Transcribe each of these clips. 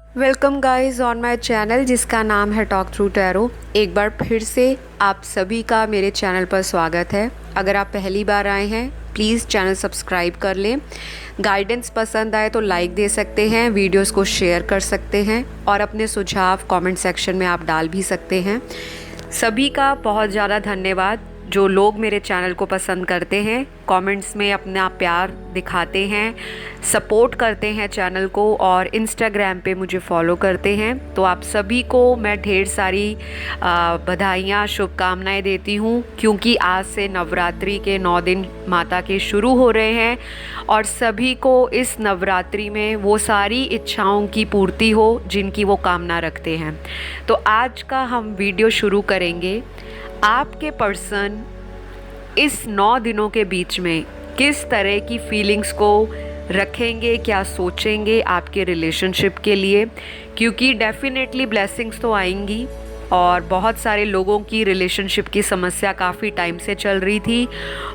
Welcome guys on my channel जिसका नाम है टॉक थ्रू टैरो। एक बार फिर से आप सभी का मेरे चैनल पर स्वागत है। अगर आप पहली बार आए हैं प्लीज़ चैनल सब्सक्राइब कर लें। गाइडेंस पसंद आए तो लाइक दे सकते हैं, वीडियोस को शेयर कर सकते हैं और अपने सुझाव कमेंट सेक्शन में आप डाल भी सकते हैं। सभी का बहुत ज़्यादा धन्यवाद जो लोग मेरे चैनल को पसंद करते हैं, कमेंट्स में अपना प्यार दिखाते हैं, सपोर्ट करते हैं चैनल को और इंस्टाग्राम पे मुझे फॉलो करते हैं। तो आप सभी को मैं ढेर सारी बधाइयाँ शुभकामनाएं देती हूँ, क्योंकि आज से नवरात्रि के 9 दिन माता के शुरू हो रहे हैं और सभी को इस नवरात्रि में वो सारी इच्छाओं की पूर्ति हो जिनकी वो कामना रखते हैं। तो आज का हम वीडियो शुरू करेंगे। आपके पर्सन इस 9 दिनों के बीच में किस तरह की फीलिंग्स को रखेंगे, क्या सोचेंगे आपके रिलेशनशिप के लिए, क्योंकि डेफिनेटली ब्लेसिंग्स तो आएंगी और बहुत सारे लोगों की रिलेशनशिप की समस्या काफ़ी टाइम से चल रही थी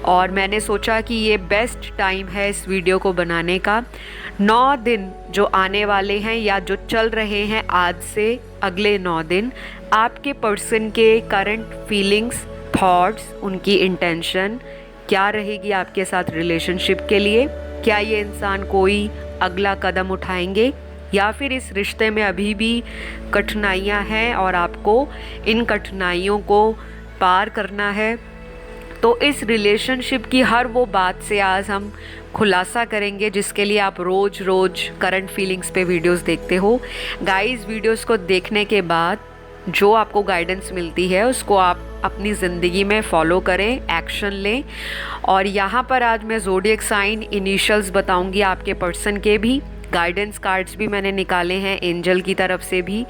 और मैंने सोचा कि ये बेस्ट टाइम है इस वीडियो को बनाने का। 9 दिन जो आने वाले हैं या जो चल रहे हैं आज से अगले 9 दिन, आपके पर्सन के करंट फीलिंग्स, थॉट्स, उनकी इंटेंशन क्या रहेगी आपके साथ रिलेशनशिप के लिए। क्या ये इंसान कोई अगला कदम उठाएंगे या फिर इस रिश्ते में अभी भी कठिनाइयाँ हैं और आपको इन कठिनाइयों को पार करना है। तो इस रिलेशनशिप की हर वो बात से आज हम खुलासा करेंगे जिसके लिए आप रोज़ रोज़ करंट फीलिंग्स पे वीडियोस देखते हो। गाइस, वीडियोस को देखने के बाद जो आपको गाइडेंस मिलती है उसको आप अपनी ज़िंदगी में फॉलो करें, एक्शन लें। और यहाँ पर आज मैं ज़ोडिएक साइन इनिशियल्स बताऊँगी आपके पर्सन के भी। गाइडेंस कार्ड्स भी मैंने निकाले हैं एंजल की तरफ से भी,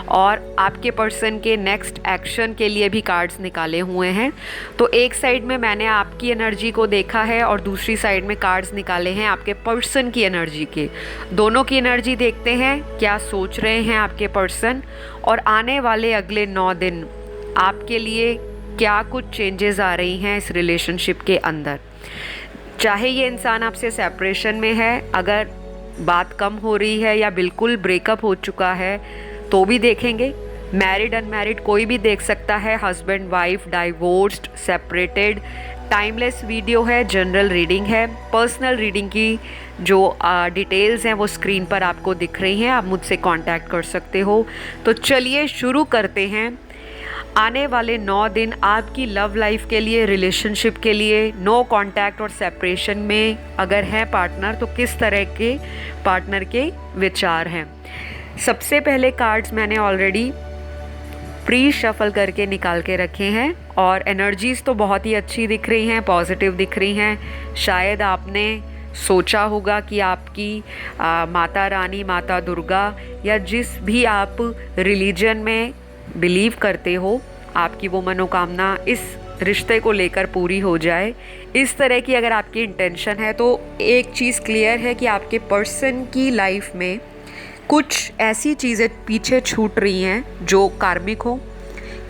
और आपके पर्सन के नेक्स्ट एक्शन के लिए भी कार्ड्स निकाले हुए हैं। तो एक साइड में मैंने आपकी एनर्जी को देखा है और दूसरी साइड में कार्ड्स निकाले हैं आपके पर्सन की एनर्जी के। दोनों की एनर्जी देखते हैं क्या सोच रहे हैं आपके पर्सन और आने वाले अगले 9 दिन आपके लिए क्या कुछ चेंजेस आ रही हैं इस रिलेशनशिप के अंदर। चाहे ये इंसान आपसे सेपरेशन में है, अगर बात कम हो रही है या बिल्कुल ब्रेकअप हो चुका है तो भी देखेंगे। मैरिड अनमैरिड कोई भी देख सकता है, husband wife, divorced, separated. Timeless video है, जनरल रीडिंग है। पर्सनल रीडिंग की जो डिटेल्स हैं वो स्क्रीन पर आपको दिख रही हैं, आप मुझसे कांटेक्ट कर सकते हो। तो चलिए शुरू करते हैं। आने वाले 9 दिन आपकी लव लाइफ के लिए, रिलेशनशिप के लिए, नो कांटेक्ट और सेपरेशन में अगर है पार्टनर तो किस तरह के पार्टनर के विचार हैं। सबसे पहले कार्ड्स मैंने ऑलरेडी प्री शफल करके निकाल के रखे हैं और एनर्जीज़ तो बहुत ही अच्छी दिख रही हैं, पॉजिटिव दिख रही हैं। शायद आपने सोचा होगा कि आपकी माता रानी, माता दुर्गा या जिस भी आप रिलीजन में बिलीव करते हो, आपकी वो मनोकामना इस रिश्ते को लेकर पूरी हो जाए। इस तरह की अगर आपकी इंटेंशन है तो एक चीज़ क्लियर है कि आपके पर्सन की लाइफ में कुछ ऐसी चीज़ें पीछे छूट रही हैं जो कार्मिक हो।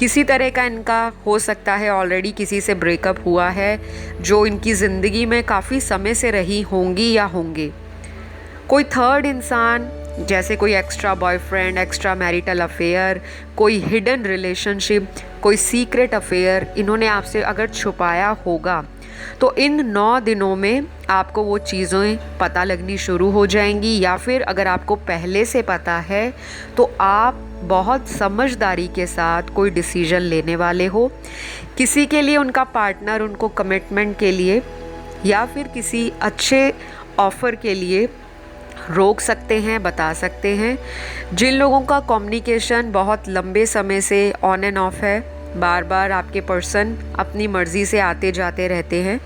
किसी तरह का इनका हो सकता है ऑलरेडी किसी से ब्रेकअप हुआ है जो इनकी ज़िंदगी में काफ़ी समय से रही होंगी या होंगे। कोई थर्ड इंसान जैसे कोई extra boyfriend, extra marital affair, कोई हिडन रिलेशनशिप, कोई सीक्रेट अफेयर इन्होंने आपसे अगर छुपाया होगा तो इन 9 दिनों में आपको वो चीज़ें पता लगनी शुरू हो जाएंगी। या फिर अगर आपको पहले से पता है तो आप बहुत समझदारी के साथ कोई डिसीजन लेने वाले हो। किसी के लिए उनका पार्टनर उनको कमिटमेंट के लिए या फिर किसी अच्छे ऑफ़र के लिए रोक सकते हैं, बता सकते हैं। जिन लोगों का कम्युनिकेशन बहुत लंबे समय से ऑन एंड ऑफ है, बार बार आपके पर्सन अपनी मर्ज़ी से आते जाते रहते हैं,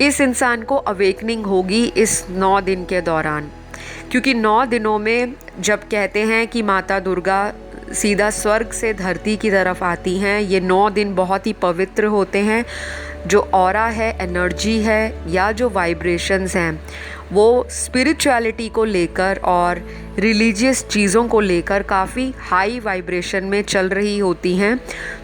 इस इंसान को अवेकनिंग होगी इस 9 दिन के दौरान। क्योंकि 9 दिनों में जब कहते हैं कि माता दुर्गा सीधा स्वर्ग से धरती की तरफ आती हैं, ये 9 दिन बहुत ही पवित्र होते हैं। जो ऑरा है, एनर्जी है या जो वाइब्रेशंस हैं वो स्पिरिचुअलिटी को लेकर और रिलीजियस चीज़ों को लेकर काफ़ी हाई वाइब्रेशन में चल रही होती हैं।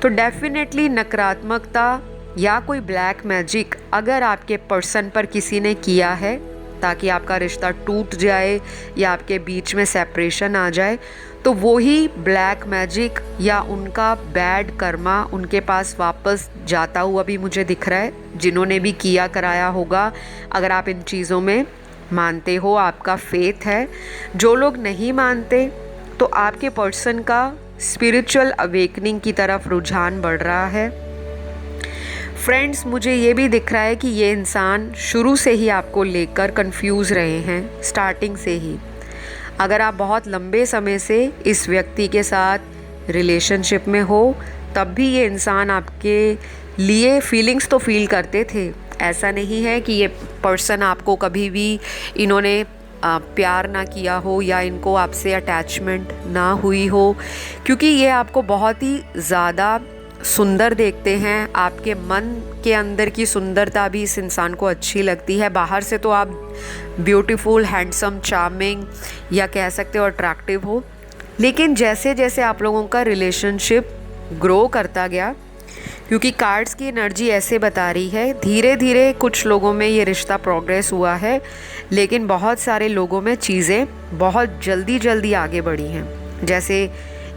तो डेफिनेटली नकारात्मकता या कोई ब्लैक मैजिक अगर आपके पर्सन पर किसी ने किया है ताकि आपका रिश्ता टूट जाए या आपके बीच में सेपरेशन आ जाए, तो वही ब्लैक मैजिक या उनका बैड कर्मा उनके पास वापस जाता हुआ भी मुझे दिख रहा है, जिन्होंने भी किया कराया होगा। अगर आप इन चीज़ों में मानते हो, आपका फेथ है। जो लोग नहीं मानते, तो आपके पर्सन का स्पिरिचुअल अवेकनिंग की तरफ रुझान बढ़ रहा है। फ्रेंड्स, मुझे ये भी दिख रहा है कि ये इंसान शुरू से ही आपको लेकर कंफ्यूज रहे हैं, स्टार्टिंग से ही। अगर आप बहुत लंबे समय से इस व्यक्ति के साथ रिलेशनशिप में हो, तब भी ये इंसान आपके लिए फीलिंग्स तो फील करते थे। ऐसा नहीं है कि ये पर्सन आपको कभी भी इन्होंने प्यार ना किया हो या इनको आपसे अटैचमेंट ना हुई हो, क्योंकि ये आपको बहुत ही ज़्यादा सुंदर देखते हैं। आपके मन के अंदर की सुंदरता भी इस इंसान को अच्छी लगती है। बाहर से तो आप ब्यूटीफुल, हैंडसम, चार्मिंग या कह सकते हो अट्रैक्टिव हो, लेकिन जैसे जैसे आप लोगों का रिलेशनशिप ग्रो करता गया, क्योंकि कार्ड्स की एनर्जी ऐसे बता रही है, धीरे धीरे कुछ लोगों में ये रिश्ता प्रोग्रेस हुआ है, लेकिन बहुत सारे लोगों में चीज़ें बहुत जल्दी जल्दी आगे बढ़ी हैं। जैसे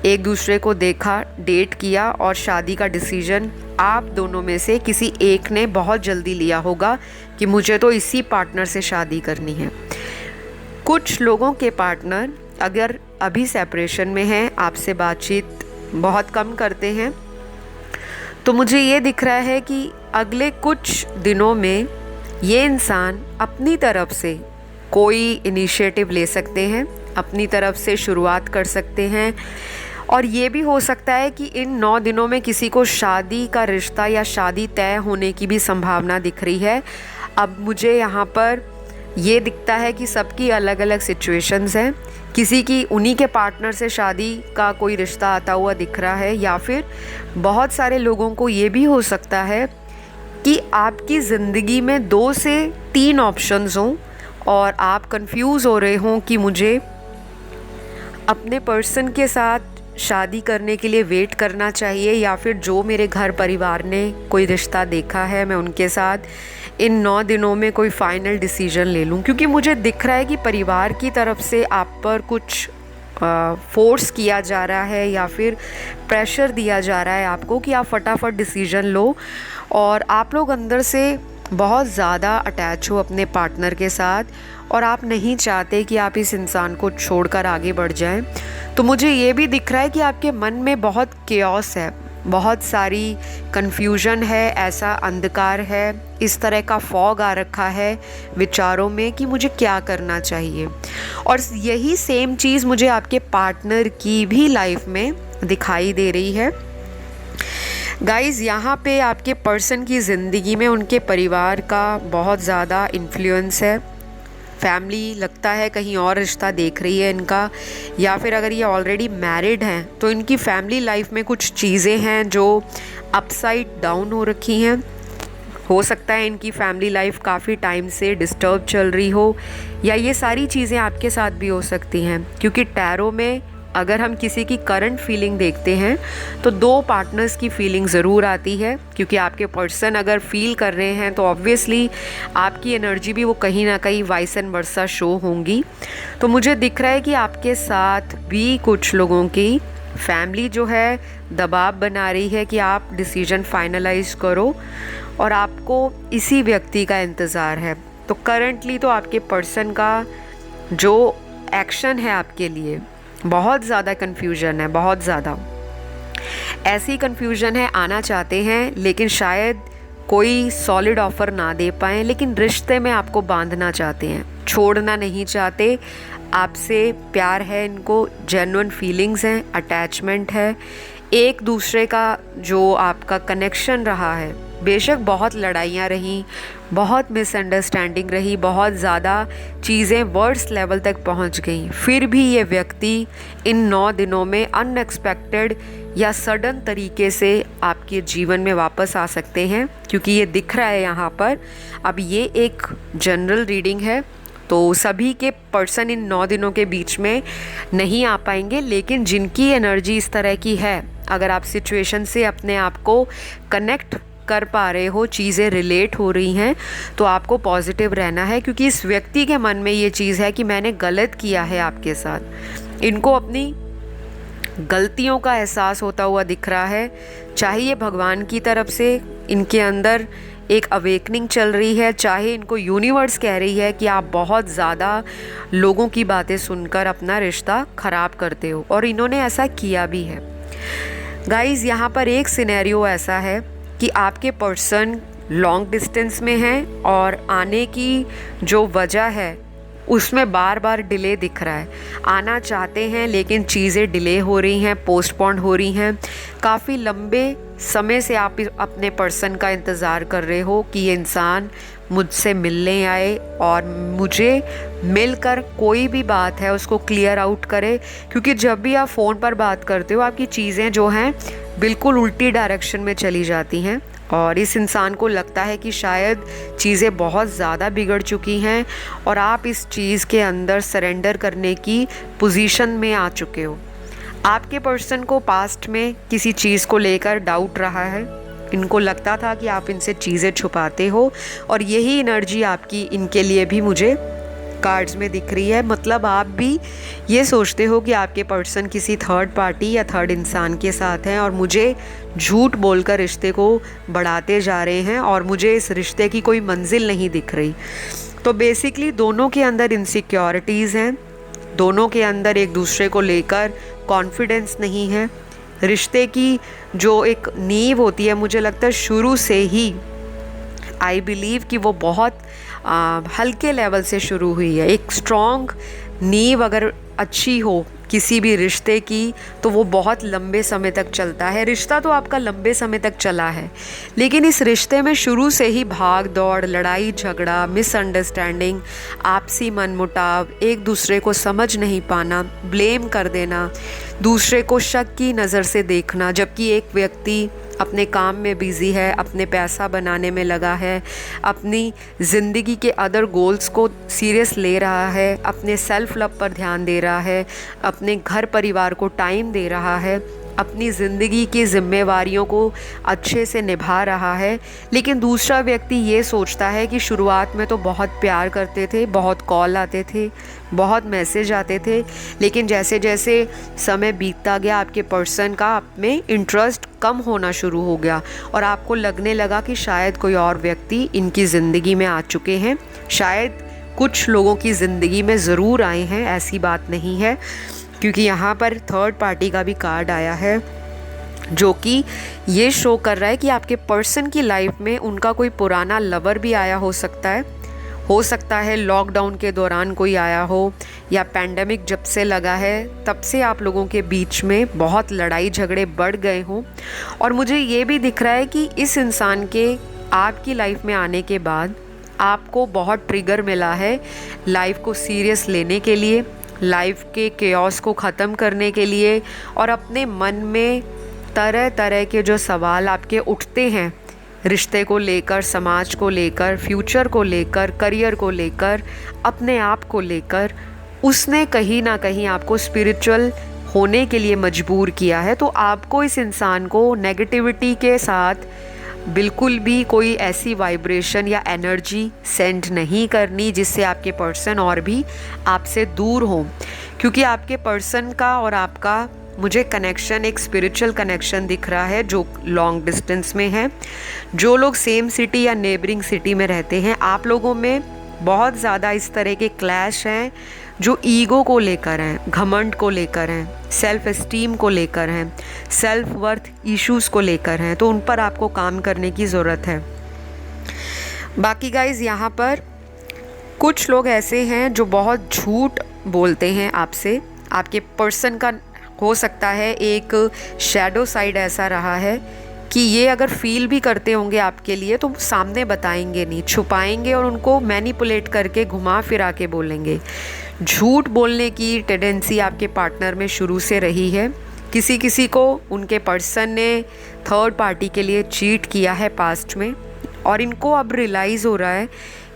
एक दूसरे को देखा, डेट किया और शादी का डिसीजन आप दोनों में से किसी एक ने बहुत जल्दी लिया होगा कि मुझे तो इसी पार्टनर से शादी करनी है। कुछ लोगों के पार्टनर अगर अभी सेपरेशन में हैं, आपसे बातचीत बहुत कम करते हैं, तो मुझे ये दिख रहा है कि अगले कुछ दिनों में ये इंसान अपनी तरफ से कोई इनिशिएटिव ले सकते हैं, अपनी तरफ से शुरुआत कर सकते हैं। और ये भी हो सकता है कि इन 9 दिनों में किसी को शादी का रिश्ता या शादी तय होने की भी संभावना दिख रही है। अब मुझे यहाँ पर ये दिखता है कि सबकी अलग अलग सिचुएशंस हैं। किसी की उन्हीं के पार्टनर से शादी का कोई रिश्ता आता हुआ दिख रहा है, या फिर बहुत सारे लोगों को ये भी हो सकता है कि आपकी ज़िंदगी में 2 से 3 ऑप्शंस हों और आप कंफ्यूज हो रहे हों कि मुझे अपने पर्सन के साथ शादी करने के लिए वेट करना चाहिए या फिर जो मेरे घर परिवार ने कोई रिश्ता देखा है मैं उनके साथ इन 9 दिनों में कोई फाइनल डिसीजन ले लूं। क्योंकि मुझे दिख रहा है कि परिवार की तरफ से आप पर कुछ फोर्स किया जा रहा है या फिर प्रेशर दिया जा रहा है आपको कि आप फटाफट डिसीजन लो, और आप लोग अंदर से बहुत ज़्यादा अटैच हो अपने पार्टनर के साथ और आप नहीं चाहते कि आप इस इंसान को छोड़कर आगे बढ़ जाएं। तो मुझे ये भी दिख रहा है कि आपके मन में बहुत केओस है, बहुत सारी कन्फ्यूजन है, ऐसा अंधकार है, इस तरह का फॉग आ रखा है विचारों में कि मुझे क्या करना चाहिए। और यही सेम चीज़ मुझे आपके पार्टनर की भी लाइफ में दिखाई दे रही है। गाइज़, यहाँ पे आपके पर्सन की ज़िंदगी में उनके परिवार का बहुत ज़्यादा इन्फ्लुएंस है। फैमिली लगता है कहीं और रिश्ता देख रही है इनका, या फिर अगर ये ऑलरेडी मैरिड हैं तो इनकी फैमिली लाइफ में कुछ चीज़ें हैं जो अपसाइड डाउन हो रखी हैं। हो सकता है इनकी फैमिली लाइफ काफ़ी टाइम से डिस्टर्ब चल रही हो, या ये सारी चीज़ें आपके साथ भी हो सकती हैं। क्योंकि टैरो में अगर हम किसी की करंट फीलिंग देखते हैं तो 2 पार्टनर्स की फीलिंग ज़रूर आती है, क्योंकि आपके पर्सन अगर फील कर रहे हैं तो ऑब्वियसली आपकी एनर्जी भी वो कहीं ना कहीं वाइस एंड वर्सा शो होंगी। तो मुझे दिख रहा है कि आपके साथ भी कुछ लोगों की फैमिली जो है दबाव बना रही है कि आप डिसीजन फाइनलाइज करो और आपको इसी व्यक्ति का इंतज़ार है। तो करंटली तो आपके पर्सन का जो एक्शन है आपके लिए बहुत ज़्यादा कन्फ्यूजन है, बहुत ज़्यादा ऐसी कन्फ्यूजन है, आना चाहते हैं लेकिन शायद कोई सॉलिड ऑफ़र ना दे पाएँ, लेकिन रिश्ते में आपको बांधना चाहते हैं, छोड़ना नहीं चाहते। आपसे प्यार है इनको, जेन्युइन फीलिंग्स हैं, अटैचमेंट है, एक दूसरे का जो आपका कनेक्शन रहा है। बेशक बहुत लड़ाइयाँ रहीं, बहुत मिसअंडरस्टैंडिंग रही, बहुत ज़्यादा चीज़ें वर्स्ट लेवल तक पहुंच गई, फिर भी ये व्यक्ति इन 9 दिनों में अनएक्सपेक्टेड या सडन तरीके से आपके जीवन में वापस आ सकते हैं, क्योंकि ये दिख रहा है यहाँ पर। अब ये एक जनरल रीडिंग है, तो सभी के पर्सन इन 9 दिनों के बीच में नहीं आ पाएंगे, लेकिन जिनकी एनर्जी इस तरह की है, अगर आप सिचुएशन से अपने आप को कनेक्ट कर पा रहे हो, चीज़ें रिलेट हो रही हैं, तो आपको पॉजिटिव रहना है, क्योंकि इस व्यक्ति के मन में ये चीज़ है कि मैंने गलत किया है आपके साथ। इनको अपनी गलतियों का एहसास होता हुआ दिख रहा है। चाहे ये भगवान की तरफ से इनके अंदर एक अवेकनिंग चल रही है, चाहे इनको यूनिवर्स कह रही है कि आप बहुत ज़्यादा लोगों की बातें सुनकर अपना रिश्ता ख़राब करते हो, और इन्होंने ऐसा किया भी है। गाइज़, यहाँ पर एक सिनेरियो ऐसा है कि आपके पर्सन लॉन्ग डिस्टेंस में हैं और आने की जो वजह है उसमें बार बार डिले दिख रहा है। आना चाहते हैं लेकिन चीज़ें डिले हो रही हैं, पोस्टपोन हो रही हैं। काफ़ी लंबे समय से आप अपने पर्सन का इंतज़ार कर रहे हो कि ये इंसान मुझसे मिलने आए और मुझे मिलकर कोई भी बात है उसको क्लियर आउट करे, क्योंकि जब भी आप फ़ोन पर बात करते हो आपकी चीज़ें जो हैं बिल्कुल उल्टी डायरेक्शन में चली जाती हैं, और इस इंसान को लगता है कि शायद चीज़ें बहुत ज़्यादा बिगड़ चुकी हैं और आप इस चीज़ के अंदर सरेंडर करने की पोजीशन में आ चुके हो। आपके पर्सन को पास्ट में किसी चीज़ को लेकर डाउट रहा है। इनको लगता था कि आप इनसे चीज़ें छुपाते हो, और यही एनर्जी आपकी इनके लिए भी मुझे कार्ड्स में दिख रही है। मतलब आप भी ये सोचते हो कि आपके पर्सन किसी थर्ड पार्टी या थर्ड इंसान के साथ हैं और मुझे झूठ बोलकर रिश्ते को बढ़ाते जा रहे हैं, और मुझे इस रिश्ते की कोई मंजिल नहीं दिख रही। तो बेसिकली दोनों के अंदर इनसिक्योरिटीज़ हैं, दोनों के अंदर एक दूसरे को लेकर कॉन्फिडेंस नहीं है। रिश्ते की जो एक नींव होती है, मुझे लगता है शुरू से ही आई बिलीव कि वो बहुत हल्के लेवल से शुरू हुई है। एक स्ट्रॉन्ग नींव अगर अच्छी हो किसी भी रिश्ते की तो वो बहुत लंबे समय तक चलता है। रिश्ता तो आपका लंबे समय तक चला है, लेकिन इस रिश्ते में शुरू से ही भाग दौड़, लड़ाई झगड़ा, मिसअंडरस्टैंडिंग, आपसी मनमुटाव, एक दूसरे को समझ नहीं पाना, ब्लेम कर देना, दूसरे को शक की नज़र से देखना, जबकि एक व्यक्ति अपने काम में बिज़ी है, अपने पैसा बनाने में लगा है, अपनी ज़िंदगी के अदर गोल्स को सीरियस ले रहा है, अपने सेल्फ लव पर ध्यान दे रहा है, अपने घर परिवार को टाइम दे रहा है, अपनी ज़िंदगी की जिम्मेवारियों को अच्छे से निभा रहा है। लेकिन दूसरा व्यक्ति ये सोचता है कि शुरुआत में तो बहुत प्यार करते थे, बहुत कॉल आते थे, बहुत मैसेज आते थे, लेकिन जैसे जैसे समय बीतता गया आपके पर्सन का आप में इंटरेस्ट कम होना शुरू हो गया, और आपको लगने लगा कि शायद कोई और व्यक्ति इनकी ज़िंदगी में आ चुके हैं। शायद कुछ लोगों की ज़िंदगी में ज़रूर आए हैं, ऐसी बात नहीं है, क्योंकि यहाँ पर थर्ड पार्टी का भी कार्ड आया है जो कि ये शो कर रहा है कि आपके पर्सन की लाइफ में उनका कोई पुराना लवर भी आया हो सकता है लॉकडाउन के दौरान कोई आया हो, या पैंडेमिक जब से लगा है तब से आप लोगों के बीच में बहुत लड़ाई झगड़े बढ़ गए हों। और मुझे ये भी दिख रहा है कि इस इंसान के आपकी लाइफ में आने के बाद आपको बहुत ट्रिगर मिला है लाइफ को सीरियस लेने के लिए, लाइफ के केओस को ख़त्म करने के लिए, और अपने मन में तरह तरह के जो सवाल आपके उठते हैं रिश्ते को लेकर, समाज को लेकर, फ्यूचर को लेकर, करियर को लेकर, अपने आप को लेकर, उसने कहीं ना कहीं आपको स्पिरिचुअल होने के लिए मजबूर किया है। तो आपको इस इंसान को नेगेटिविटी के साथ बिल्कुल भी कोई ऐसी वाइब्रेशन या एनर्जी सेंड नहीं करनी जिससे आपके पर्सन और भी आपसे दूर हो, क्योंकि आपके पर्सन का और आपका मुझे कनेक्शन एक स्पिरिचुअल कनेक्शन दिख रहा है जो लॉन्ग डिस्टेंस में है। जो लोग सेम सिटी या नेबरिंग सिटी में रहते हैं, आप लोगों में बहुत ज़्यादा इस तरह के क्लैश हैं जो ईगो को लेकर हैं, घमंड को लेकर हैं, सेल्फ एस्टीम को लेकर हैं, सेल्फ वर्थ इश्यूज़ को लेकर हैं। तो उन पर आपको काम करने की ज़रूरत है। बाकी गाइज़, यहाँ पर कुछ लोग ऐसे हैं जो बहुत झूठ बोलते हैं आपसे। आपके पर्सन का हो सकता है एक शैडो साइड ऐसा रहा है कि ये अगर फील भी करते होंगे आपके लिए तो सामने बताएंगे नहीं, छुपाएंगे और उनको मैनिपुलेट करके घुमा फिरा के बोलेंगे। झूठ बोलने की टेंडेंसी आपके पार्टनर में शुरू से रही है। किसी किसी को उनके पर्सन ने थर्ड पार्टी के लिए चीट किया है पास्ट में, और इनको अब रियलाइज़ हो रहा है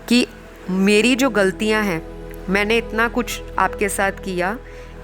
कि मेरी जो गलतियां हैं, मैंने इतना कुछ आपके साथ किया,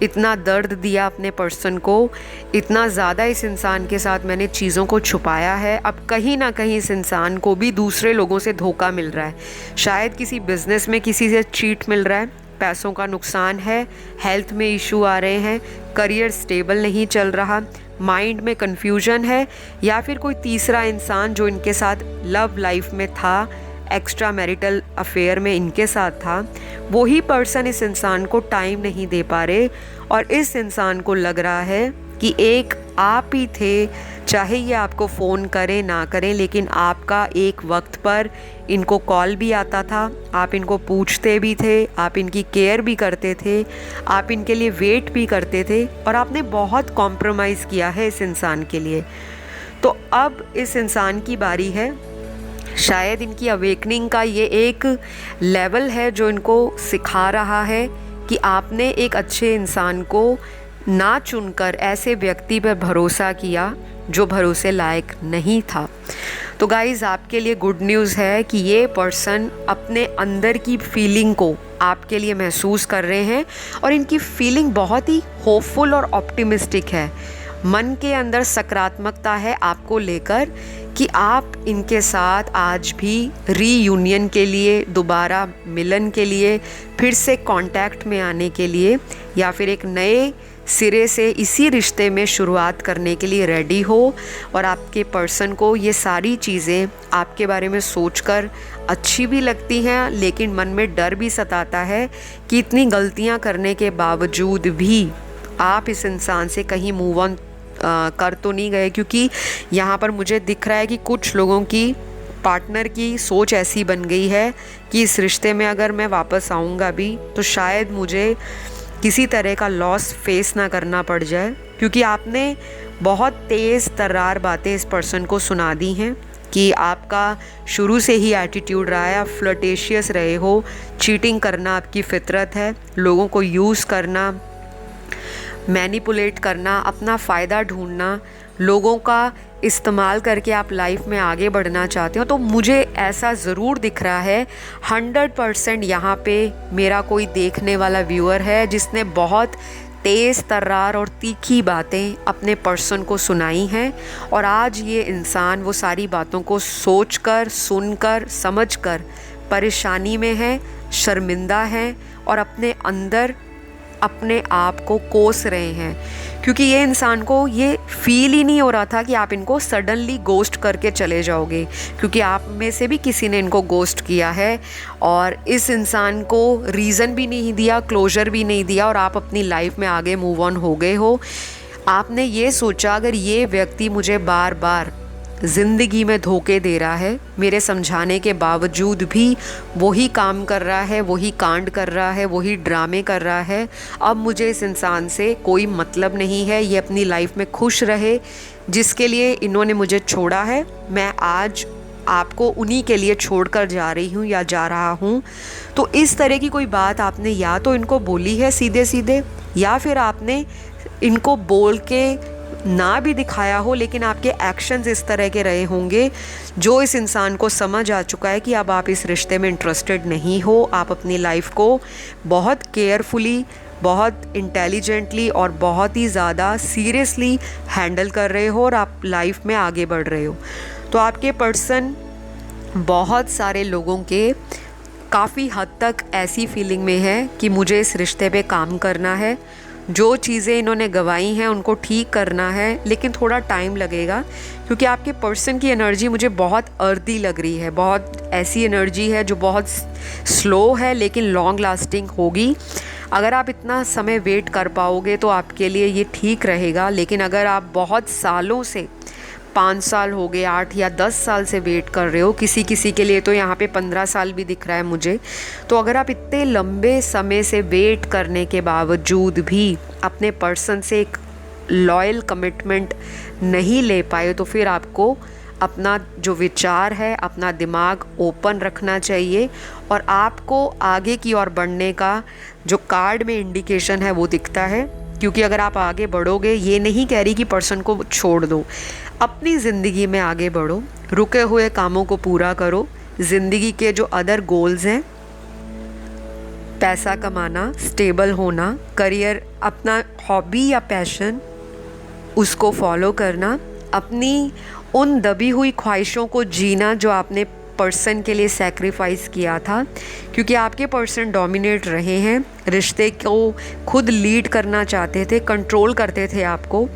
इतना दर्द दिया अपने पर्सन को, इतना ज़्यादा इस इंसान के साथ मैंने चीज़ों को छुपाया है। अब कहीं ना कहीं इस इंसान को भी दूसरे लोगों से धोखा मिल रहा है, शायद किसी बिजनेस में किसी से चीट मिल रहा है, पैसों का नुकसान है, हेल्थ में इशू आ रहे हैं, करियर स्टेबल नहीं चल रहा, माइंड में कन्फ्यूजन है, या फिर कोई तीसरा इंसान जो इनके साथ लव लाइफ में था, एक्स्ट्रा मैरिटल अफेयर में इनके साथ था, वही पर्सन इस इंसान को टाइम नहीं दे पा रहे। और इस इंसान को लग रहा है कि एक आप ही थे, चाहे ये आपको फ़ोन करें ना करें, लेकिन आपका एक वक्त पर इनको कॉल भी आता था, आप इनको पूछते भी थे, आप इनकी केयर भी करते थे, आप इनके लिए वेट भी करते थे, और आपने बहुत कॉम्प्रोमाइज़ किया है इस इंसान के लिए। तो अब इस इंसान की बारी है, शायद इनकी अवेकनिंग का ये एक लेवल है जो इनको सिखा रहा है कि आपने एक अच्छे इंसान को ना चुनकर ऐसे व्यक्ति पर भरोसा किया जो भरोसे लायक नहीं था। तो गाइज़, आपके लिए गुड न्यूज़ है कि ये पर्सन अपने अंदर की फीलिंग को आपके लिए महसूस कर रहे हैं, और इनकी फीलिंग बहुत ही होपफुल और ऑप्टिमिस्टिक है। मन के अंदर सकारात्मकता है आपको लेकर कि आप इनके साथ आज भी रीयूनियन के लिए, दोबारा मिलन के लिए, फिर से कांटेक्ट में आने के लिए, या फिर एक नए सिरे से इसी रिश्ते में शुरुआत करने के लिए रेडी हो। और आपके पर्सन को ये सारी चीज़ें आपके बारे में सोचकर अच्छी भी लगती हैं, लेकिन मन में डर भी सताता है कि इतनी गलतियां करने के बावजूद भी आप इस इंसान से कहीं मूव ऑन कर तो नहीं गए। क्योंकि यहाँ पर मुझे दिख रहा है कि कुछ लोगों की, पार्टनर की सोच ऐसी बन गई है कि इस रिश्ते में अगर मैं वापस आऊँगा भी तो शायद मुझे किसी तरह का लॉस फेस ना करना पड़ जाए, क्योंकि आपने बहुत तेज़ तर्रार बातें इस पर्सन को सुना दी हैं कि आपका शुरू से ही एटीट्यूड रहा है, आप फ्लर्टेशियस रहे हो, चीटिंग करना आपकी फितरत है, लोगों को यूज़ करना, मैनिपुलेट करना, अपना फ़ायदा ढूंढना, लोगों का इस्तेमाल करके आप लाइफ में आगे बढ़ना चाहते हो। तो मुझे ऐसा ज़रूर दिख रहा है 100% यहाँ पे मेरा कोई देखने वाला व्यूअर है जिसने बहुत तेज़ तर्रार और तीखी बातें अपने पर्सन को सुनाई हैं, और आज ये इंसान वो सारी बातों को सोचकर, सुनकर, समझकर परेशानी में है, शर्मिंदा है, और अपने अंदर अपने आप को कोस रहे हैं। क्योंकि ये इंसान को ये फील ही नहीं हो रहा था कि आप इनको सडनली गोस्ट करके चले जाओगे, क्योंकि आप में से भी किसी ने इनको गोस्ट किया है, और इस इंसान को रीज़न भी नहीं दिया, क्लोजर भी नहीं दिया, और आप अपनी लाइफ में आगे मूव ऑन हो गए हो। आपने ये सोचा अगर ये व्यक्ति मुझे बार बार ज़िंदगी में धोखे दे रहा है, मेरे समझाने के बावजूद भी वही काम कर रहा है, वही कांड कर रहा है, वही ड्रामे कर रहा है, अब मुझे इस इंसान से कोई मतलब नहीं है, ये अपनी लाइफ में खुश रहे, जिसके लिए इन्होंने मुझे छोड़ा है, मैं आज आपको उन्हीं के लिए छोड़कर जा रही हूँ या जा रहा हूँ। तो इस तरह की कोई बात आपने या तो इनको बोली है सीधे सीधे, या फिर आपने इनको बोल के ना भी दिखाया हो, लेकिन आपके एक्शंस इस तरह के रहे होंगे जो इस इंसान को समझ आ चुका है कि अब आप इस रिश्ते में इंटरेस्टेड नहीं हो। आप अपनी लाइफ को बहुत केयरफुली, बहुत इंटेलिजेंटली और बहुत ही ज़्यादा सीरियसली हैंडल कर रहे हो, और आप लाइफ में आगे बढ़ रहे हो। तो आपके पर्सन बहुत सारे लोगों के काफ़ी हद तक ऐसी फीलिंग में है कि मुझे इस रिश्ते पे काम करना है, जो चीज़ें इन्होंने गंवाई हैं उनको ठीक करना है, लेकिन थोड़ा टाइम लगेगा, क्योंकि आपके पर्सन की एनर्जी मुझे बहुत अर्दी लग रही है, बहुत ऐसी एनर्जी है जो बहुत स्लो है लेकिन लॉन्ग लास्टिंग होगी। अगर आप इतना समय वेट कर पाओगे तो आपके लिए ये ठीक रहेगा, लेकिन अगर आप बहुत सालों से, 5 साल हो गए, 8 या 10 साल से वेट कर रहे हो, किसी के लिए तो यहाँ पे 15 साल भी दिख रहा है मुझे, तो अगर आप इतने लंबे समय से वेट करने के बावजूद भी अपने पर्सन से एक लॉयल कमिटमेंट नहीं ले पाए, तो फिर आपको अपना जो विचार है, अपना दिमाग ओपन रखना चाहिए, और आपको आगे की ओर बढ़ने का जो कार्ड में इंडिकेशन है वो दिखता है। क्योंकि अगर आप आगे बढ़ोगे, ये नहीं कह रही कि पर्सन को छोड़ दो, अपनी ज़िंदगी में आगे बढ़ो, रुके हुए कामों को पूरा करो, ज़िंदगी के जो अदर गोल्स हैं पैसा कमाना, स्टेबल होना, करियर, अपना हॉबी या पैशन उसको फॉलो करना, अपनी उन दबी हुई ख्वाहिशों को जीना जो आपने पर्सन के लिए सैक्रिफाइस किया था, क्योंकि आपके पर्सन डोमिनेट रहे हैं, रिश्ते को खुद लीड करना चाहते थे, कंट्रोल करते थे आपको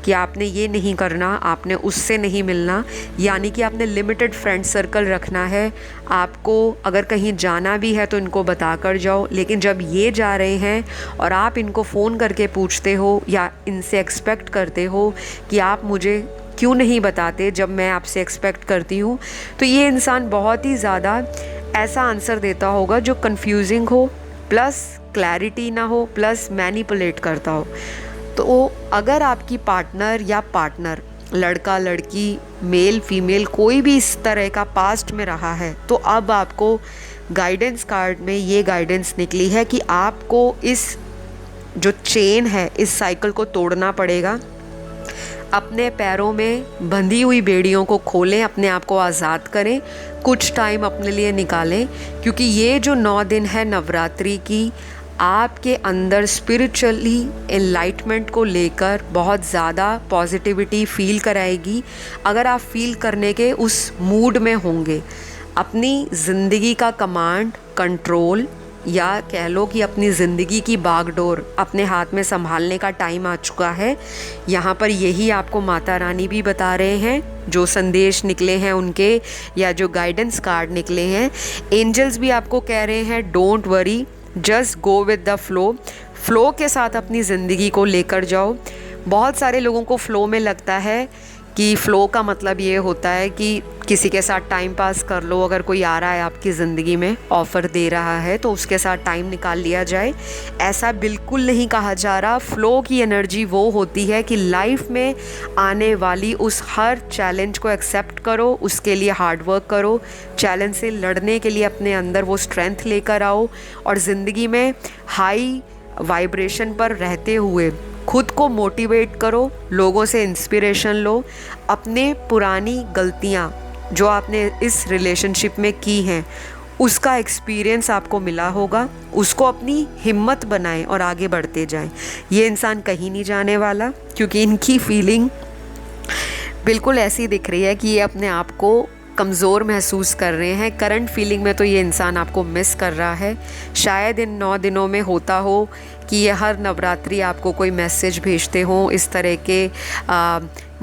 कि आपने ये नहीं करना, आपने उससे नहीं मिलना, यानी कि आपने लिमिटेड फ्रेंड सर्कल रखना है, आपको अगर कहीं जाना भी है तो इनको बता कर जाओ। लेकिन जब ये जा रहे हैं और आप इनको फ़ोन करके पूछते हो या इनसे एक्सपेक्ट करते हो कि आप मुझे क्यों नहीं बताते जब मैं आपसे एक्सपेक्ट करती हूँ, तो ये इंसान बहुत ही ज़्यादा ऐसा आंसर देता होगा जो कंफ्यूजिंग हो, प्लस क्लैरिटी ना हो, प्लस मैनिपुलेट करता हो। तो अगर आपकी पार्टनर या पार्टनर, लड़का लड़की, मेल फीमेल, कोई भी इस तरह का पास्ट में रहा है, तो अब आपको गाइडेंस कार्ड में ये गाइडेंस निकली है कि आपको इस जो चेन है, इस साइकिल को तोड़ना पड़ेगा। अपने पैरों में बंधी हुई बेड़ियों को खोलें, अपने आप को आज़ाद करें, कुछ टाइम अपने लिए निकालें, क्योंकि ये जो 9 दिन है नवरात्रि की, आपके अंदर स्पिरिचुअली एनलाइटमेंट को लेकर बहुत ज़्यादा पॉजिटिविटी फील कराएगी। अगर आप फील करने के उस मूड में होंगे, अपनी ज़िंदगी का कमांड, कंट्रोल, या कह लो कि अपनी ज़िंदगी की बागडोर अपने हाथ में संभालने का टाइम आ चुका है। यहाँ पर यही आपको माता रानी भी बता रहे हैं, जो संदेश निकले हैं उनके, या जो गाइडेंस कार्ड निकले हैं। एंजल्स भी आपको कह रहे हैं don't worry, just go with the flow के साथ अपनी ज़िंदगी को लेकर जाओ। बहुत सारे लोगों को फ़्लो में लगता है कि फ़्लो का मतलब ये होता है कि किसी के साथ टाइम पास कर लो, अगर कोई आ रहा है आपकी ज़िंदगी में, ऑफ़र दे रहा है, तो उसके साथ टाइम निकाल लिया जाए। ऐसा बिल्कुल नहीं कहा जा रहा। फ़्लो की एनर्जी वो होती है कि लाइफ में आने वाली उस हर चैलेंज को एक्सेप्ट करो, उसके लिए हार्ड वर्क करो, चैलेंज से लड़ने के लिए अपने अंदर वो स्ट्रेंथ लेकर आओ, और ज़िंदगी में हाई वाइब्रेशन पर रहते हुए खुद को मोटिवेट करो, लोगों से इंस्पिरेशन लो, अपने पुरानी गलतियाँ जो आपने इस रिलेशनशिप में की हैं उसका एक्सपीरियंस आपको मिला होगा, उसको अपनी हिम्मत बनाएं और आगे बढ़ते जाएं। ये इंसान कहीं नहीं जाने वाला, क्योंकि इनकी फीलिंग बिल्कुल ऐसी दिख रही है कि ये अपने आप को कमज़ोर महसूस कर रहे हैं। करंट फीलिंग में तो ये इंसान आपको मिस कर रहा है। शायद इन 9 दिनों में होता हो कि ये हर नवरात्रि आपको कोई मैसेज भेजते हों, इस तरह के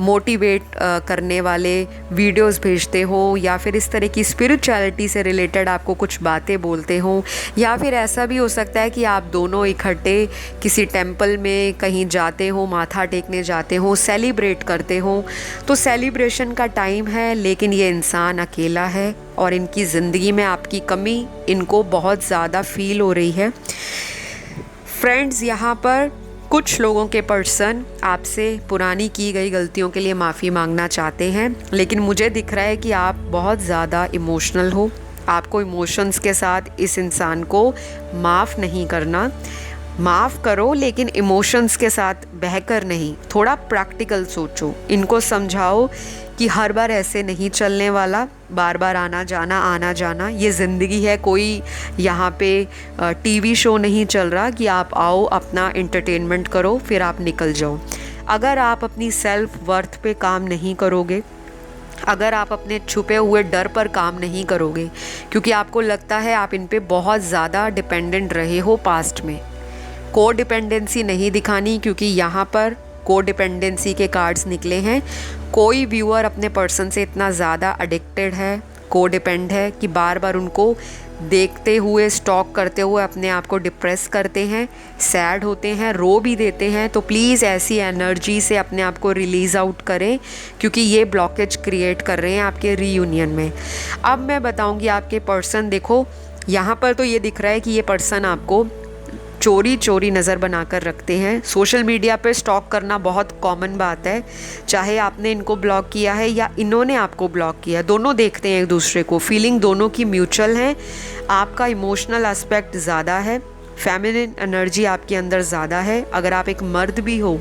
मोटिवेट करने वाले वीडियोस भेजते हों, या फिर इस तरह की स्पिरिचुअलिटी से रिलेटेड आपको कुछ बातें बोलते हों, या फिर ऐसा भी हो सकता है कि आप दोनों इकट्ठे किसी टेंपल में कहीं जाते हो, माथा टेकने जाते हो, सेलिब्रेट करते हो। तो सेलिब्रेशन का टाइम है, लेकिन ये इंसान अकेला है और इनकी ज़िंदगी में आपकी कमी इनको बहुत ज़्यादा फील हो रही है। फ्रेंड्स, यहाँ पर कुछ लोगों के पर्सन आपसे पुरानी की गई गलतियों के लिए माफ़ी मांगना चाहते हैं, लेकिन मुझे दिख रहा है कि आप बहुत ज़्यादा इमोशनल हो। आपको इमोशंस के साथ इस इंसान को माफ़ नहीं करना। माफ़ करो, लेकिन इमोशंस के साथ बहकर नहीं, थोड़ा प्रैक्टिकल सोचो। इनको समझाओ कि हर बार ऐसे नहीं चलने वाला, बार बार आना जाना, ये ज़िंदगी है। कोई यहाँ पे टीवी शो नहीं चल रहा कि आप आओ, अपना एंटरटेनमेंट करो, फिर आप निकल जाओ। अगर आप अपनी सेल्फ वर्थ पे काम नहीं करोगे, अगर आप अपने छुपे हुए डर पर काम नहीं करोगे, क्योंकि आपको लगता है आप इन पे बहुत ज़्यादा डिपेंडेंट रहे हो पास्ट में, को डिपेंडेंसी नहीं दिखानी, क्योंकि यहाँ पर को डिपेंडेंसी के कार्ड्स निकले हैं। कोई व्यूअर अपने पर्सन से इतना ज़्यादा एडिक्टेड है, को डिपेंड है, कि बार बार उनको देखते हुए, स्टॉक करते हुए अपने आप को डिप्रेस करते हैं, सैड होते हैं, रो भी देते हैं। तो प्लीज़ ऐसी एनर्जी से अपने आप को रिलीज़ आउट करें, क्योंकि ये ब्लॉकेज क्रिएट कर रहे हैं आपके रीयूनियन में। अब मैं बताऊंगी आपके पर्सन, देखो यहाँ पर तो ये दिख रहा है कि ये पर्सन आपको चोरी नज़र बनाकर रखते हैं। सोशल मीडिया पे स्टॉक करना बहुत कॉमन बात है, चाहे आपने इनको ब्लॉक किया है या इन्होंने आपको ब्लॉक किया, दोनों देखते हैं एक दूसरे को, फीलिंग दोनों की म्यूचुअल है। आपका इमोशनल एस्पेक्ट ज़्यादा है, फेमिनिन एनर्जी आपके अंदर ज़्यादा है। अगर आप एक मर्द भी हो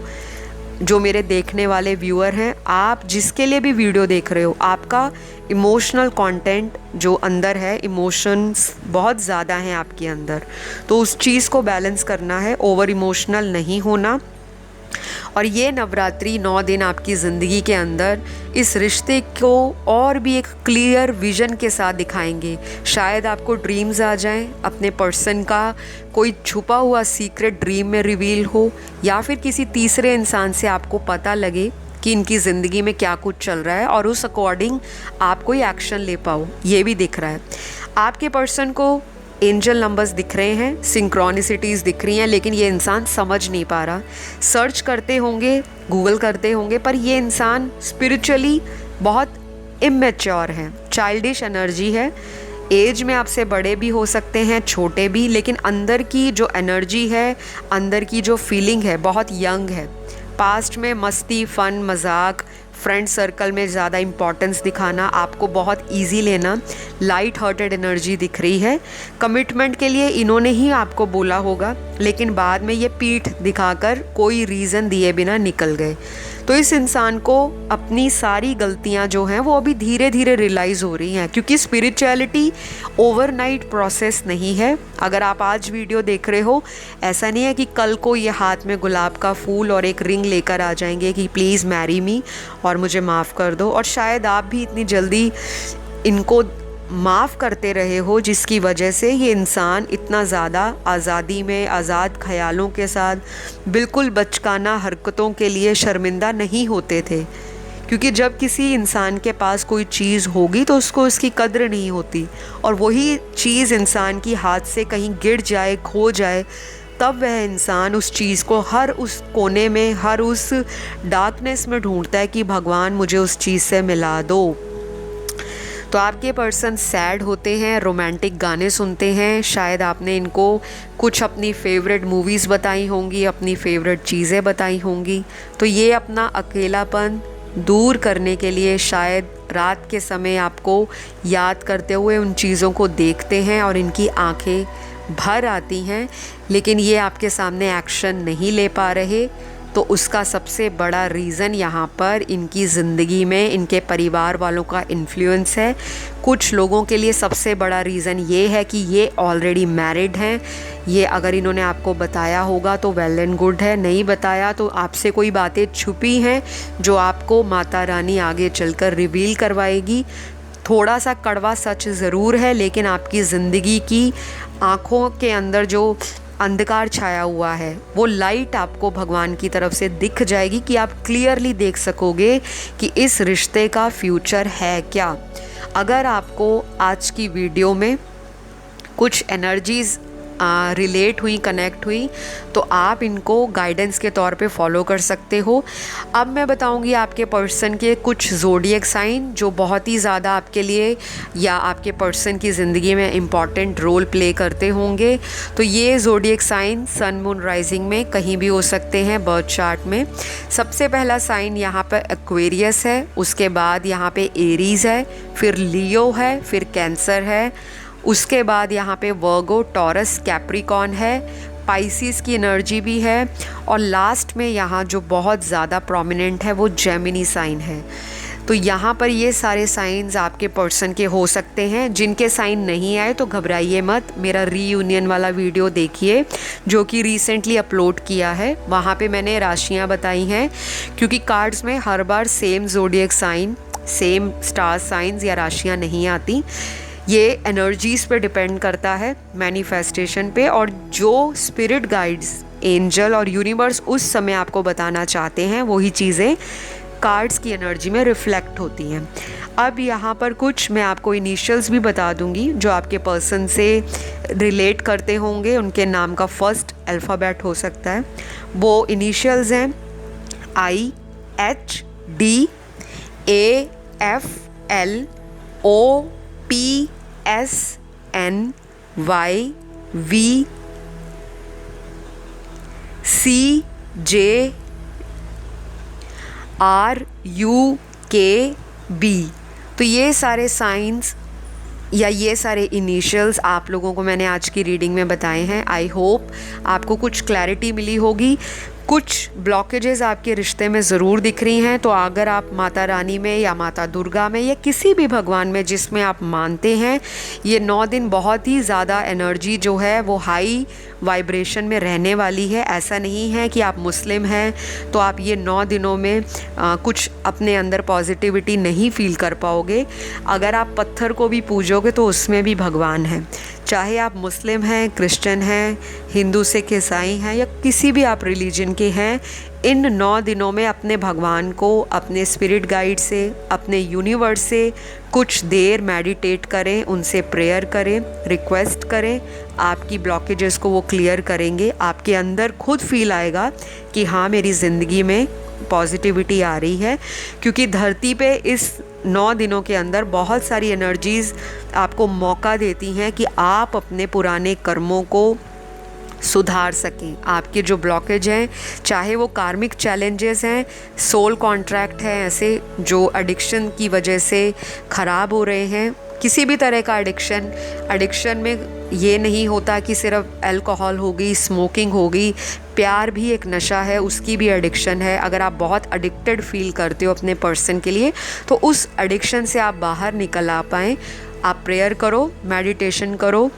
जो मेरे देखने वाले व्यूअर हैं, आप जिसके लिए भी वीडियो देख रहे हो, आपका इमोशनल कंटेंट जो अंदर है, इमोशंस बहुत ज़्यादा हैं आपके अंदर, तो उस चीज़ को बैलेंस करना है, ओवर इमोशनल नहीं होना। और ये नवरात्रि 9 दिन आपकी ज़िंदगी के अंदर इस रिश्ते को और भी एक क्लियर विजन के साथ दिखाएंगे। शायद आपको ड्रीम्स आ जाएं, अपने पर्सन का कोई छुपा हुआ सीक्रेट ड्रीम में रिवील हो, या फिर किसी तीसरे इंसान से आपको पता लगे कि इनकी ज़िंदगी में क्या कुछ चल रहा है और उस अकॉर्डिंग आप कोई एक्शन ले पाओ, ये भी दिख रहा है। आपके पर्सन को एंजल नंबर्स दिख रहे हैं, सिंक्रोनिसिटीज़ दिख रही हैं, लेकिन ये इंसान समझ नहीं पा रहा। सर्च करते होंगे, गूगल करते होंगे, पर ये इंसान स्पिरिचुअली बहुत इमेच्योर है, चाइल्डिश एनर्जी है। एज में आपसे बड़े भी हो सकते हैं, छोटे भी, लेकिन अंदर की जो एनर्जी है, अंदर की जो फीलिंग है, बहुत यंग है। पास्ट में मस्ती, फ़न, मजाक, फ्रेंड सर्कल में ज़्यादा इम्पॉर्टेंस दिखाना, आपको बहुत इजी लेना, लाइट हार्टेड एनर्जी दिख रही है। कमिटमेंट के लिए इन्होंने ही आपको बोला होगा, लेकिन बाद में ये पीठ दिखाकर कोई रीज़न दिए बिना निकल गए। तो इस इंसान को अपनी सारी गलतियां जो हैं वो अभी धीरे धीरे रियलाइज़ हो रही हैं, क्योंकि स्पिरिचुअलिटी ओवरनाइट प्रोसेस नहीं है। अगर आप आज वीडियो देख रहे हो, ऐसा नहीं है कि कल को ये हाथ में गुलाब का फूल और एक रिंग लेकर आ जाएंगे कि प्लीज़ मैरी मी और मुझे माफ़ कर दो। और शायद आप भी इतनी जल्दी इनको माफ़ करते रहे हो, जिसकी वजह से ये इंसान इतना ज़्यादा आज़ादी में, आज़ाद ख्यालों के साथ, बिल्कुल बचकाना हरकतों के लिए शर्मिंदा नहीं होते थे। क्योंकि जब किसी इंसान के पास कोई चीज़ होगी तो उसको उसकी कद्र नहीं होती, और वही चीज़ इंसान की हाथ से कहीं गिर जाए, खो जाए, तब वह इंसान उस चीज़ को हर उस कोने में, हर उस डार्कनेस में ढूंढता है कि भगवान मुझे उस चीज़ से मिला दो। तो आपके पर्सन सैड होते हैं, रोमांटिक गाने सुनते हैं, शायद आपने इनको कुछ अपनी फेवरेट मूवीज़ बताई होंगी, अपनी फेवरेट चीज़ें बताई होंगी। तो ये अपना अकेलापन दूर करने के लिए शायद रात के समय आपको याद करते हुए उन चीज़ों को देखते हैं और इनकी आंखें भर आती हैं, लेकिन ये आपके सामने एक्शन नहीं ले पा रहे। तो उसका सबसे बड़ा रीज़न यहाँ पर इनकी ज़िंदगी में इनके परिवार वालों का इन्फ्लुएंस है। कुछ लोगों के लिए सबसे बड़ा रीज़न ये है कि ये ऑलरेडी मैरिड हैं। ये अगर इन्होंने आपको बताया होगा तो वेल एंड गुड है, नहीं बताया तो आपसे कोई बातें छुपी हैं जो आपको माता रानी आगे चलकर रिवील करवाएगी। थोड़ा सा कड़वा सच ज़रूर है, लेकिन आपकी ज़िंदगी की आँखों के अंदर जो अंधकार छाया हुआ है वो लाइट आपको भगवान की तरफ से दिख जाएगी कि आप क्लियरली देख सकोगे कि इस रिश्ते का फ्यूचर है क्या। अगर आपको आज की वीडियो में कुछ एनर्जीज़ रिलेट हुई, कनेक्ट हुई, तो आप इनको गाइडेंस के तौर पे फॉलो कर सकते हो। अब मैं बताऊंगी आपके पर्सन के कुछ ज़ोडिएक साइन जो बहुत ही ज़्यादा आपके लिए या आपके पर्सन की ज़िंदगी में इम्पॉर्टेंट रोल प्ले करते होंगे। तो ये ज़ोडिएक साइन सन, मून, राइजिंग में कहीं भी हो सकते हैं बर्थ चार्ट में। सबसे पहला साइन यहाँ पर एक्वेरियस है, उसके बाद यहाँ पे एरीज़ है, फिर लियो है, फिर कैंसर है, उसके बाद यहाँ पे वर्गो, टॉरस, कैप्रिकॉन है, पाइसिस की एनर्जी भी है, और लास्ट में यहाँ जो बहुत ज़्यादा प्रोमिनेंट है वो जेमिनी साइन है। तो यहाँ पर ये सारे साइंस आपके पर्सन के हो सकते हैं। जिनके साइन नहीं आए तो घबराइए मत, मेरा रीयूनियन वाला वीडियो देखिए जो कि रिसेंटली अपलोड किया है। वहाँ पे मैंने राशियाँ बताई हैं, क्योंकि कार्ड्स में हर बार same zodiac sign, same star science या राशियाँ नहीं आती। ये एनर्जीज़ पे डिपेंड करता है, मैनिफेस्टेशन पे, और जो स्पिरिट गाइड्स, एंजल और यूनिवर्स उस समय आपको बताना चाहते हैं वही चीज़ें कार्ड्स की एनर्जी में रिफ्लेक्ट होती हैं। अब यहाँ पर कुछ मैं आपको इनिशियल्स भी बता दूँगी जो आपके पर्सन से रिलेट करते होंगे। उनके नाम का फर्स्ट अल्फ़ाबेट हो सकता है। वो इनिशियल्स हैं IHDAFLOPPSNYV। CJRUKB। तो ये सारे साइंस या ये सारे इनिशियल्स आप लोगों को मैंने आज की रीडिंग में बताए हैं। आई होप आपको कुछ क्लैरिटी मिली होगी। कुछ ब्लॉकेजेस आपके रिश्ते में ज़रूर दिख रही हैं, तो अगर आप माता रानी में या माता दुर्गा में या किसी भी भगवान में जिसमें आप मानते हैं, ये 9 दिन बहुत ही ज़्यादा एनर्जी जो है वो हाई वाइब्रेशन में रहने वाली है। ऐसा नहीं है कि आप मुस्लिम हैं तो आप ये 9 दिनों में कुछ अपने अंदर पॉजिटिविटी नहीं फील कर पाओगे। अगर आप पत्थर को भी पूजोगे तो उसमें भी भगवान है। चाहे आप मुस्लिम हैं, क्रिश्चियन हैं, हिंदू सिख ईसाई हैं या किसी भी आप रिलीजन के हैं, इन 9 दिनों में अपने भगवान को, अपने स्पिरिट गाइड से, अपने यूनिवर्स से कुछ देर मेडिटेट करें, उनसे प्रेयर करें, रिक्वेस्ट करें। आपकी ब्लॉकेजेस को वो क्लियर करेंगे। आपके अंदर खुद फील आएगा कि हाँ, मेरी ज़िंदगी में पॉजिटिविटी आ रही है, क्योंकि धरती पे इस 9 दिनों के अंदर बहुत सारी एनर्जीज़ आपको मौका देती हैं कि आप अपने पुराने कर्मों को सुधार सकें। आपके जो ब्लॉकेज हैं, चाहे वो कार्मिक चैलेंजेस हैं, सोल कॉन्ट्रैक्ट हैं, ऐसे जो एडिक्शन की वजह से ख़राब हो रहे हैं, किसी भी तरह का एडिक्शन में ये नहीं होता कि सिर्फ अल्कोहल होगी, स्मोकिंग होगी, प्यार भी एक नशा है, उसकी भी एडिक्शन है। अगर आप बहुत एडिक्टेड फील करते हो अपने पर्सन के लिए, तो उस एडिक्शन से आप बाहर निकल आ पाएँ। आप प्रेयर करो, मेडिटेशन करो,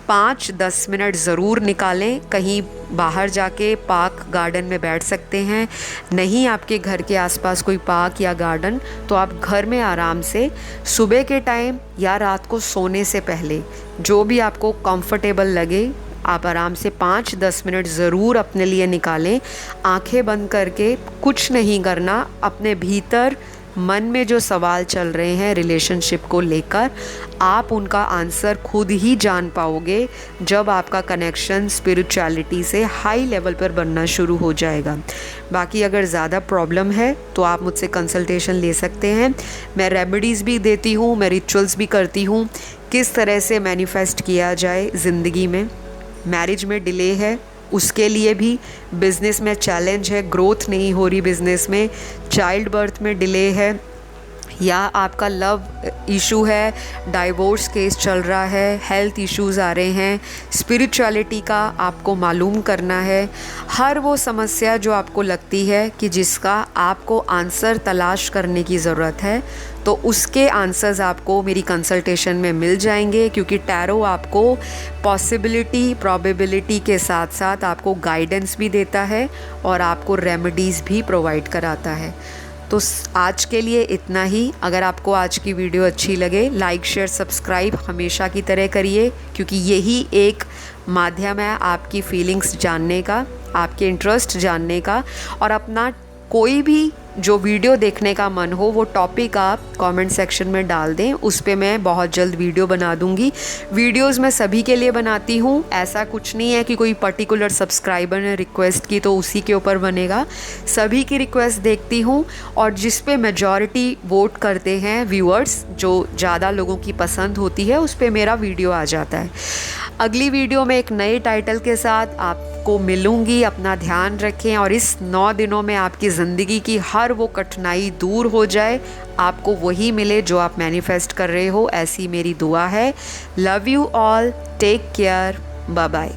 5-10 मिनट ज़रूर निकालें। कहीं बाहर जाके पार्क गार्डन में बैठ सकते हैं। नहीं आपके घर के आसपास कोई पार्क या गार्डन, तो आप घर में आराम से सुबह के टाइम या रात को सोने से पहले जो भी आपको कंफर्टेबल लगे, आप आराम से 5-10 मिनट ज़रूर अपने लिए निकालें। आंखें बंद करके कुछ नहीं करना, अपने भीतर मन में जो सवाल चल रहे हैं रिलेशनशिप को लेकर, आप उनका आंसर खुद ही जान पाओगे जब आपका कनेक्शन स्पिरिचुअलिटी से हाई लेवल पर बनना शुरू हो जाएगा। बाकी अगर ज़्यादा प्रॉब्लम है तो आप मुझसे कंसल्टेशन ले सकते हैं। मैं रेमेडीज़ भी देती हूँ, मैं रिचुअल्स भी करती हूँ, किस तरह से मैनिफेस्ट किया जाए ज़िंदगी में। मैरिज में डिले है, उसके लिए भी, बिज़नेस में चैलेंज है, ग्रोथ नहीं हो रही बिज़नेस में, चाइल्ड बर्थ में डिले है, या आपका लव इशू है, डाइवोर्स केस चल रहा है, हेल्थ इश्यूज़ आ रहे हैं, स्पिरिचुअलिटी का आपको मालूम करना है। हर वो समस्या जो आपको लगती है कि जिसका आपको आंसर तलाश करने की ज़रूरत है, तो उसके आंसर्स आपको मेरी कंसल्टेशन में मिल जाएंगे, क्योंकि टैरो आपको पॉसिबिलिटी, प्रोबेबिलिटी के साथ साथ आपको गाइडेंस भी देता है और आपको रेमेडीज़ भी प्रोवाइड कराता है। तो आज के लिए इतना ही। अगर आपको आज की वीडियो अच्छी लगे, लाइक, शेयर, सब्सक्राइब हमेशा की तरह करिए, क्योंकि यही एक माध्यम है आपकी फीलिंग्स जानने का, आपके इंटरेस्ट जानने का। और अपना कोई भी जो वीडियो देखने का मन हो वो टॉपिक आप कमेंट सेक्शन में डाल दें, उस पे मैं बहुत जल्द वीडियो बना दूंगी। वीडियोस मैं सभी के लिए बनाती हूँ, ऐसा कुछ नहीं है कि कोई पर्टिकुलर सब्सक्राइबर ने रिक्वेस्ट की तो उसी के ऊपर बनेगा। सभी की रिक्वेस्ट देखती हूँ और जिस पे मेजॉरिटी वोट करते हैं व्यूअर्स, जो ज़्यादा लोगों की पसंद होती है, उस पर मेरा वीडियो आ जाता है। अगली वीडियो में एक नए टाइटल के साथ आपको मिलूंगी। अपना ध्यान रखें और इस 9 दिनों में आपकी ज़िंदगी की हर वो कठिनाई दूर हो जाए, आपको वही मिले जो आप मैनिफेस्ट कर रहे हो, ऐसी मेरी दुआ है। Love you all, take care, bye bye.